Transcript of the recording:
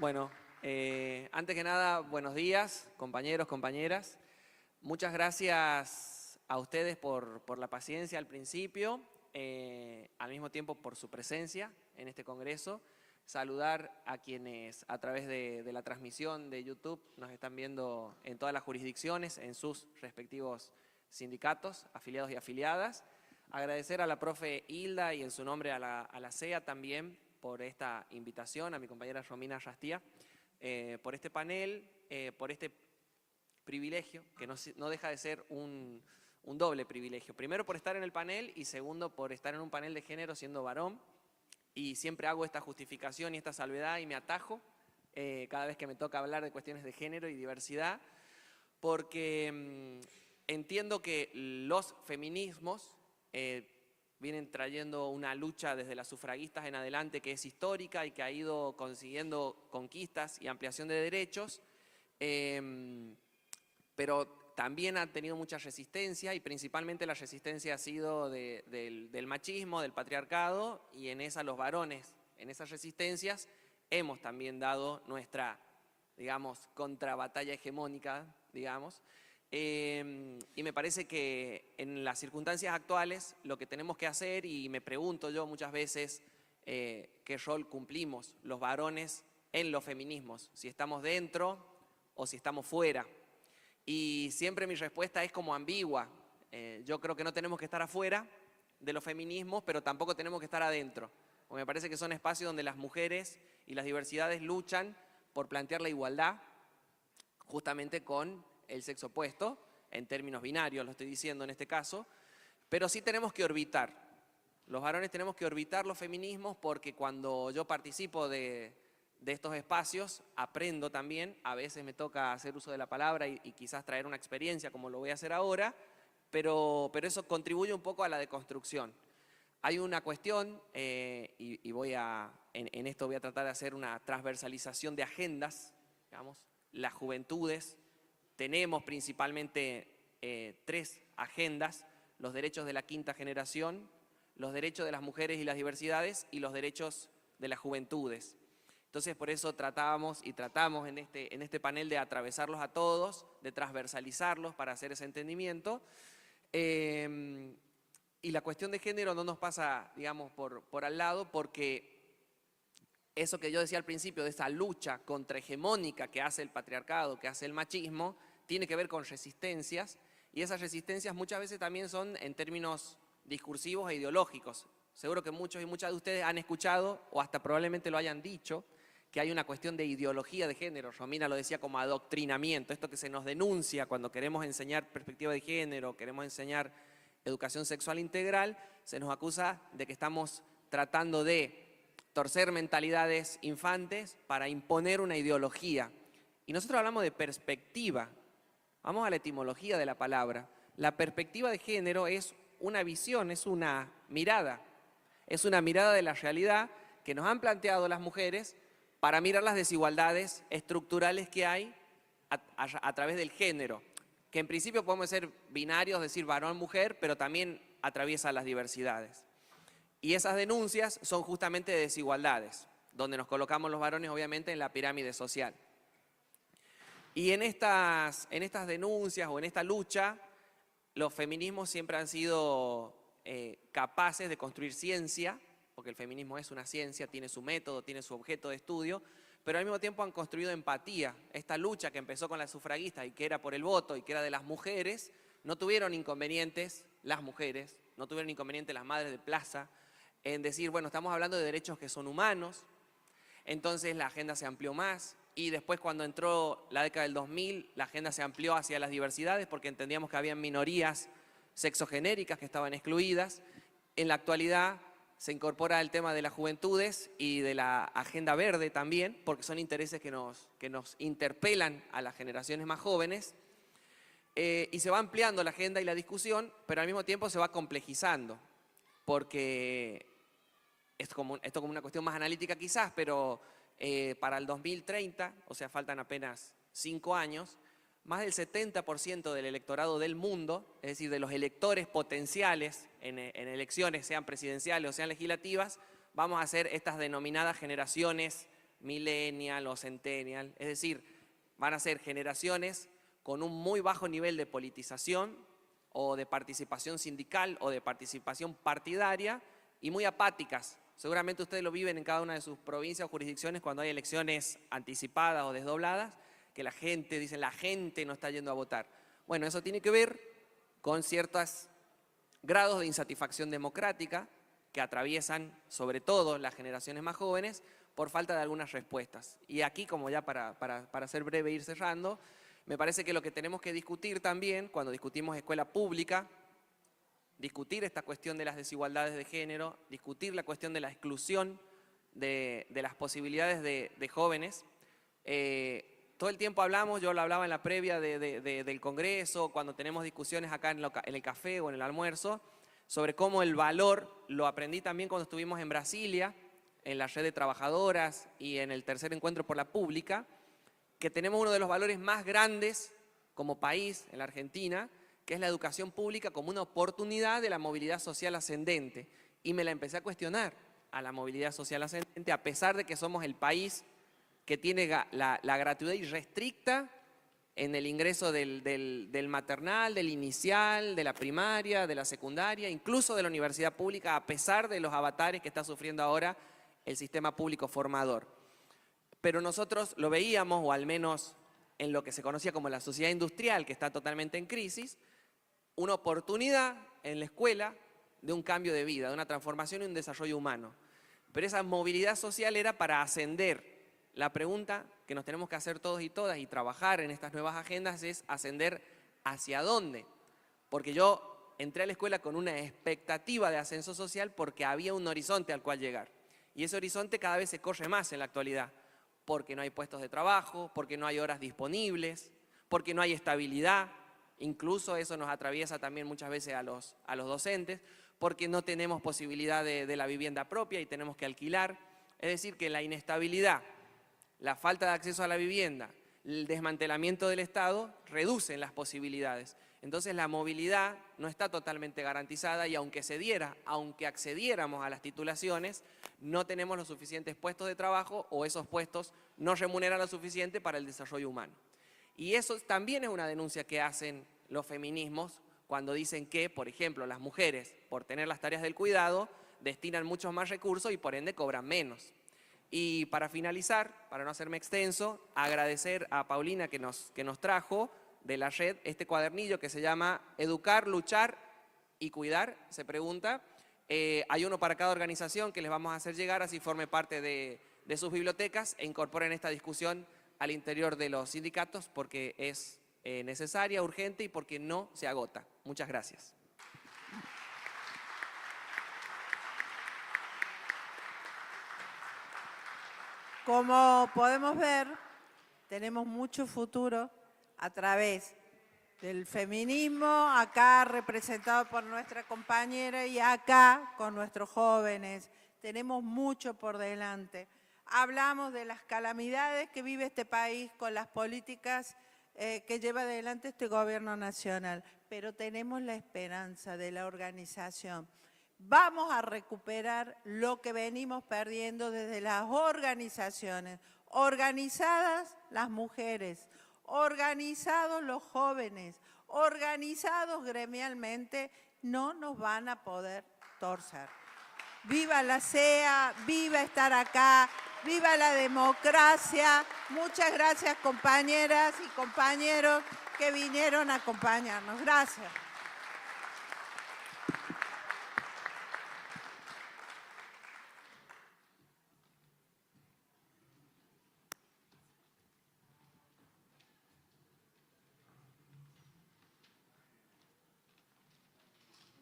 Bueno, antes que nada, buenos días, compañeros, compañeras. Muchas gracias a ustedes por la paciencia al principio, al mismo tiempo por su presencia en este congreso. Saludar a quienes a través de la transmisión de YouTube nos están viendo en todas las jurisdicciones, en sus respectivos sindicatos, afiliados y afiliadas. Agradecer a la profe Hilda y en su nombre a la CEA también por esta invitación, a mi compañera Romina Rastía, por este panel, por este privilegio, que no deja de ser un doble privilegio. Primero por estar en el panel y segundo por estar en un panel de género siendo varón. Y siempre hago esta justificación y esta salvedad y me atajo cada vez que me toca hablar de cuestiones de género y diversidad, porque entiendo que los feminismos vienen trayendo una lucha desde las sufragistas en adelante que es histórica y que ha ido consiguiendo conquistas y ampliación de derechos, pero también ha tenido mucha resistencia y principalmente la resistencia ha sido del machismo, del patriarcado, y en esa los varones, en esas resistencias, hemos también dado nuestra, digamos, contrabatalla hegemónica, digamos. Y me parece que en las circunstancias actuales lo que tenemos que hacer, y me pregunto yo muchas veces qué rol cumplimos los varones en los feminismos, si estamos dentro o si estamos fuera. Y siempre mi respuesta es como ambigua. Yo creo que no tenemos que estar afuera de los feminismos, pero tampoco tenemos que estar adentro. Porque me parece que son espacios donde las mujeres y las diversidades luchan por plantear la igualdad, justamente con el sexo opuesto, en términos binarios lo estoy diciendo en este caso, pero sí tenemos que orbitar. Los varones tenemos que orbitar los feminismos porque cuando yo participo de estos espacios aprendo también, a veces me toca hacer uso de la palabra y quizás traer una experiencia como lo voy a hacer ahora, pero eso contribuye un poco a la deconstrucción. Hay una cuestión, y en esto voy a tratar de hacer una transversalización de agendas, digamos, las juventudes. Tenemos principalmente 3 agendas: los derechos de la quinta generación, los derechos de las mujeres y las diversidades y los derechos de las juventudes. Entonces por eso tratamos en este panel de atravesarlos a todos, de transversalizarlos para hacer ese entendimiento. Y la cuestión de género no nos pasa, digamos, por al lado, porque eso que yo decía al principio, de esa lucha contrahegemónica que hace el patriarcado, que hace el machismo, tiene que ver con resistencias, y esas resistencias muchas veces también son en términos discursivos e ideológicos. Seguro que muchos y muchas de ustedes han escuchado, o hasta probablemente lo hayan dicho, que hay una cuestión de ideología de género. Romina lo decía como adoctrinamiento, esto que se nos denuncia cuando queremos enseñar perspectiva de género, queremos enseñar educación sexual integral, se nos acusa de que estamos tratando de torcer mentalidades infantes para imponer una ideología. Y nosotros hablamos de perspectiva. Vamos a la etimología de la palabra. La perspectiva de género es una visión, es una mirada. Es una mirada de la realidad que nos han planteado las mujeres para mirar las desigualdades estructurales que hay a través del género, que en principio podemos ser binarios, decir varón-mujer, pero también atraviesa las diversidades. Y esas denuncias son justamente de desigualdades, donde nos colocamos los varones obviamente en la pirámide social. Y en estas denuncias o en esta lucha, los feminismos siempre han sido capaces de construir ciencia, porque el feminismo es una ciencia, tiene su método, tiene su objeto de estudio, pero al mismo tiempo han construido empatía. Esta lucha que empezó con las sufragistas y que era por el voto y que era de las mujeres, no tuvieron inconvenientes las mujeres, no tuvieron inconvenientes las madres de plaza, en decir, bueno, estamos hablando de derechos que son humanos. Entonces la agenda se amplió más, y después cuando entró la década del 2000, la agenda se amplió hacia las diversidades porque entendíamos que había minorías sexogenéricas que estaban excluidas. En la actualidad se incorpora el tema de las juventudes y de la agenda verde también, porque son intereses que nos interpelan a las generaciones más jóvenes, y se va ampliando la agenda y la discusión, pero al mismo tiempo se va complejizando, porque esto como una cuestión más analítica quizás, pero para el 2030, o sea, faltan apenas 5 años, más del 70% del electorado del mundo, es decir, de los electores potenciales en elecciones, sean presidenciales o sean legislativas, vamos a ser estas denominadas generaciones millennial o centennial. Es decir, van a ser generaciones con un muy bajo nivel de politización o de participación sindical o de participación partidaria y muy apáticas. Seguramente ustedes lo viven en cada una de sus provincias o jurisdicciones cuando hay elecciones anticipadas o desdobladas, que la gente no está yendo a votar. Bueno, eso tiene que ver con ciertos grados de insatisfacción democrática que atraviesan sobre todo las generaciones más jóvenes por falta de algunas respuestas. Y aquí, como ya para ser breve e ir cerrando, me parece que lo que tenemos que discutir también, cuando discutimos escuela pública, discutir esta cuestión de las desigualdades de género, discutir la cuestión de la exclusión de las posibilidades de jóvenes. Todo el tiempo hablamos, yo lo hablaba en la previa del Congreso, cuando tenemos discusiones acá en el café o en el almuerzo, sobre cómo el valor, lo aprendí también cuando estuvimos en Brasilia, en la red de trabajadoras y en el tercer encuentro por la pública, que tenemos uno de los valores más grandes como país en la Argentina, que es la educación pública como una oportunidad de la movilidad social ascendente. Y me la empecé a cuestionar a la movilidad social ascendente, a pesar de que somos el país que tiene la gratuidad irrestricta en el ingreso del maternal, del inicial, de la primaria, de la secundaria, incluso de la universidad pública, a pesar de los avatares que está sufriendo ahora el sistema público formador. Pero nosotros lo veíamos, o al menos en lo que se conocía como la sociedad industrial, que está totalmente en crisis, una oportunidad en la escuela de un cambio de vida, de una transformación y un desarrollo humano. Pero esa movilidad social era para ascender. La pregunta que nos tenemos que hacer todos y todas y trabajar en estas nuevas agendas es ascender hacia dónde. Porque yo entré a la escuela con una expectativa de ascenso social porque había un horizonte al cual llegar. Y ese horizonte cada vez se corre más en la actualidad, porque no hay puestos de trabajo, porque no hay horas disponibles, porque no hay estabilidad, incluso eso nos atraviesa también muchas veces a los docentes, porque no tenemos posibilidad de la vivienda propia y tenemos que alquilar. Es decir, que la inestabilidad, la falta de acceso a la vivienda, el desmantelamiento del Estado reducen las posibilidades. Entonces la movilidad no está totalmente garantizada y aunque accediéramos a las titulaciones, no tenemos los suficientes puestos de trabajo o esos puestos no remuneran lo suficiente para el desarrollo humano. Y eso también es una denuncia que hacen los feminismos cuando dicen que, por ejemplo, las mujeres, por tener las tareas del cuidado, destinan muchos más recursos y por ende cobran menos. Y para finalizar, para no hacerme extenso, agradecer a Paulina que nos trajo de la red este cuadernillo que se llama Educar, Luchar y Cuidar, se pregunta. Hay uno para cada organización que les vamos a hacer llegar, así forme parte de sus bibliotecas e incorporen esta discusión al interior de los sindicatos porque es necesaria, urgente y porque no se agota. Muchas gracias. Como podemos ver, tenemos mucho futuro a través del feminismo, acá representado por nuestra compañera y acá con nuestros jóvenes. Tenemos mucho por delante. Hablamos de las calamidades que vive este país con las políticas que lleva adelante este gobierno nacional, pero tenemos la esperanza de la organización. Vamos a recuperar lo que venimos perdiendo desde las organizaciones, organizadas las mujeres, organizados los jóvenes, organizados gremialmente, no nos van a poder torcer. Viva la CEA, viva estar acá, viva la democracia. Muchas gracias compañeras y compañeros que vinieron a acompañarnos. Gracias.